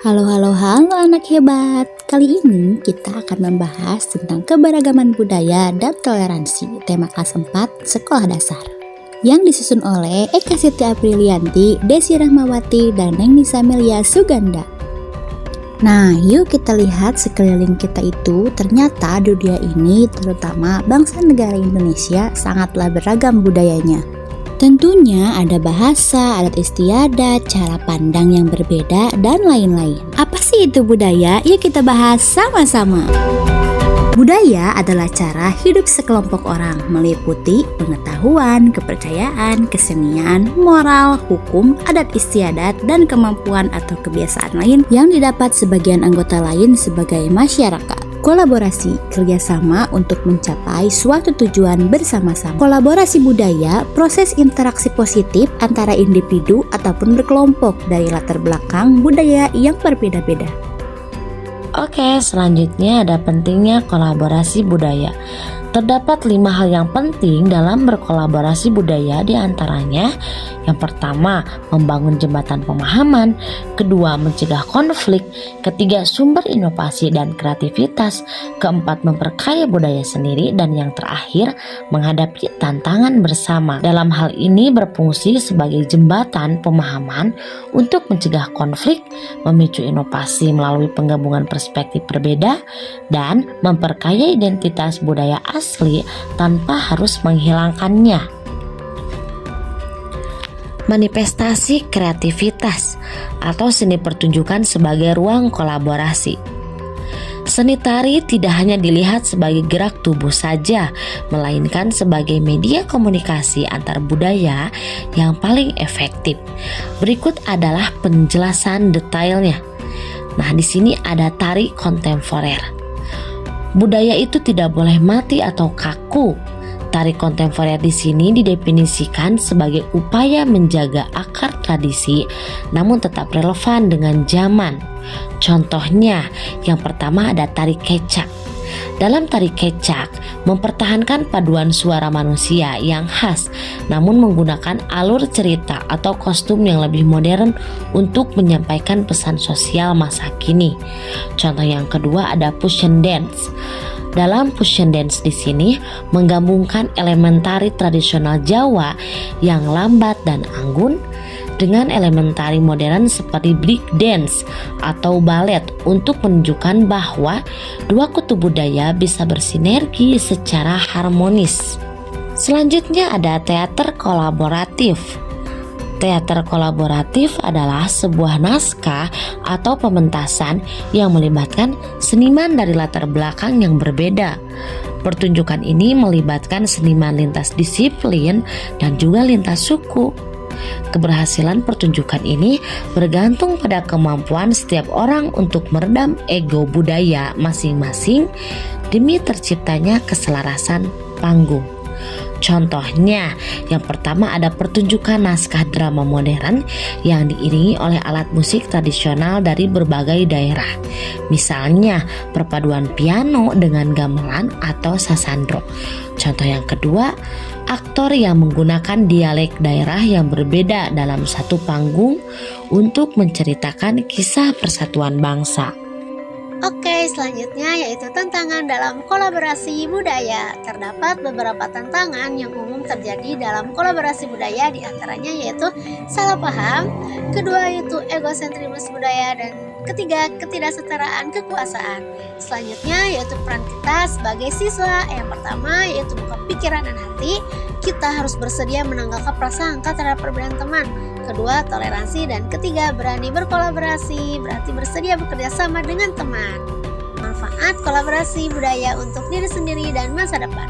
Halo halo halo anak hebat. Kali ini kita akan membahas tentang keberagaman budaya dan toleransi, tema kelas 4 Sekolah Dasar, yang disusun oleh Eka Siti Aprilianti, Desi Rahmawati, dan Neng Nisa Melia Suganda. Nah, yuk kita lihat sekeliling kita itu, ternyata dunia ini, terutama bangsa negara Indonesia, sangatlah beragam budayanya. Tentunya ada bahasa, adat istiadat, cara pandang yang berbeda, dan lain-lain. Apa sih itu budaya? Yuk kita bahas sama-sama. Budaya adalah cara hidup sekelompok orang, meliputi pengetahuan, kepercayaan, kesenian, moral, hukum, adat istiadat, dan kemampuan atau kebiasaan lain yang didapat sebagian anggota lain sebagai masyarakat. Kolaborasi, kerjasama untuk mencapai suatu tujuan bersama-sama. Kolaborasi budaya, proses interaksi positif antara individu ataupun berkelompok dari latar belakang budaya yang berbeda-beda. Oke, selanjutnya ada pentingnya kolaborasi budaya. Terdapat 5 hal yang penting dalam berkolaborasi budaya, di antaranya yang pertama, membangun jembatan pemahaman, kedua, mencegah konflik, ketiga, sumber inovasi dan kreativitas, keempat, memperkaya budaya sendiri, dan yang terakhir, menghadapi tantangan bersama. Dalam hal ini berfungsi sebagai jembatan pemahaman untuk mencegah konflik, memicu inovasi melalui penggabungan perspektif berbeda, dan memperkaya identitas budaya asli tanpa harus menghilangkannya. Manifestasi kreativitas atau seni pertunjukan sebagai ruang kolaborasi. Seni tari tidak hanya dilihat sebagai gerak tubuh saja, melainkan sebagai media komunikasi antar budaya yang paling efektif. Berikut adalah penjelasan detailnya. Nah, di sini ada tari kontemporer. Budaya itu tidak boleh mati atau kaku. Tari kontemporer di sini didefinisikan sebagai upaya menjaga akar tradisi namun tetap relevan dengan zaman. Contohnya, yang pertama ada tari kecak. Dalam tari kecak, mempertahankan paduan suara manusia yang khas namun menggunakan alur cerita atau kostum yang lebih modern untuk menyampaikan pesan sosial masa kini. Contoh yang kedua ada fusion dance. Dalam fusion dance di sini menggabungkan elemen tari tradisional Jawa yang lambat dan anggun dengan elemen tari modern seperti break dance atau balet untuk menunjukkan bahwa dua kutub budaya bisa bersinergi secara harmonis. Selanjutnya ada teater kolaboratif. Teater kolaboratif adalah sebuah naskah atau pementasan yang melibatkan seniman dari latar belakang yang berbeda. Pertunjukan ini melibatkan seniman lintas disiplin dan juga lintas suku. Keberhasilan pertunjukan ini bergantung pada kemampuan setiap orang untuk meredam ego budaya masing-masing demi terciptanya keselarasan panggung. Contohnya, yang pertama ada pertunjukan naskah drama modern yang diiringi oleh alat musik tradisional dari berbagai daerah. Misalnya, perpaduan piano dengan gamelan atau sasandro. Contoh yang kedua, aktor yang menggunakan dialek daerah yang berbeda dalam satu panggung untuk menceritakan kisah persatuan bangsa. Oke, selanjutnya yaitu tantangan dalam kolaborasi budaya. Terdapat beberapa tantangan yang umum terjadi dalam kolaborasi budaya, di antaranya yaitu salah paham, kedua yaitu egosentrisme budaya, dan ketiga ketidaksetaraan kekuasaan. Selanjutnya yaitu peran kita sebagai siswa. Yang pertama yaitu buka pikiran dan hati. Kita harus bersedia menanggalkan prasangka terhadap perbedaan teman. Kedua, toleransi, dan ketiga, berani berkolaborasi, berarti bersedia bekerja sama dengan teman. Manfaat kolaborasi budaya untuk diri sendiri dan masa depan.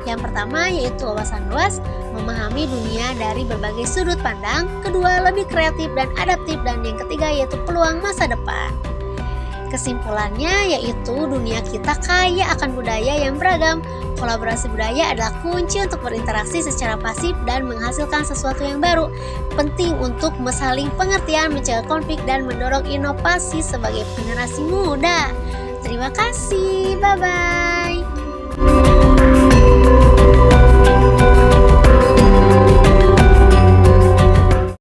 Yang pertama yaitu wawasan luas, memahami dunia dari berbagai sudut pandang. Kedua, lebih kreatif dan adaptif, dan yang ketiga yaitu peluang masa depan. Kesimpulannya yaitu dunia kita kaya akan budaya yang beragam. Kolaborasi budaya adalah kunci untuk berinteraksi secara pasif dan menghasilkan sesuatu yang baru. Penting untuk saling pengertian, mencegah konflik, dan mendorong inovasi sebagai generasi muda. Terima kasih, bye-bye.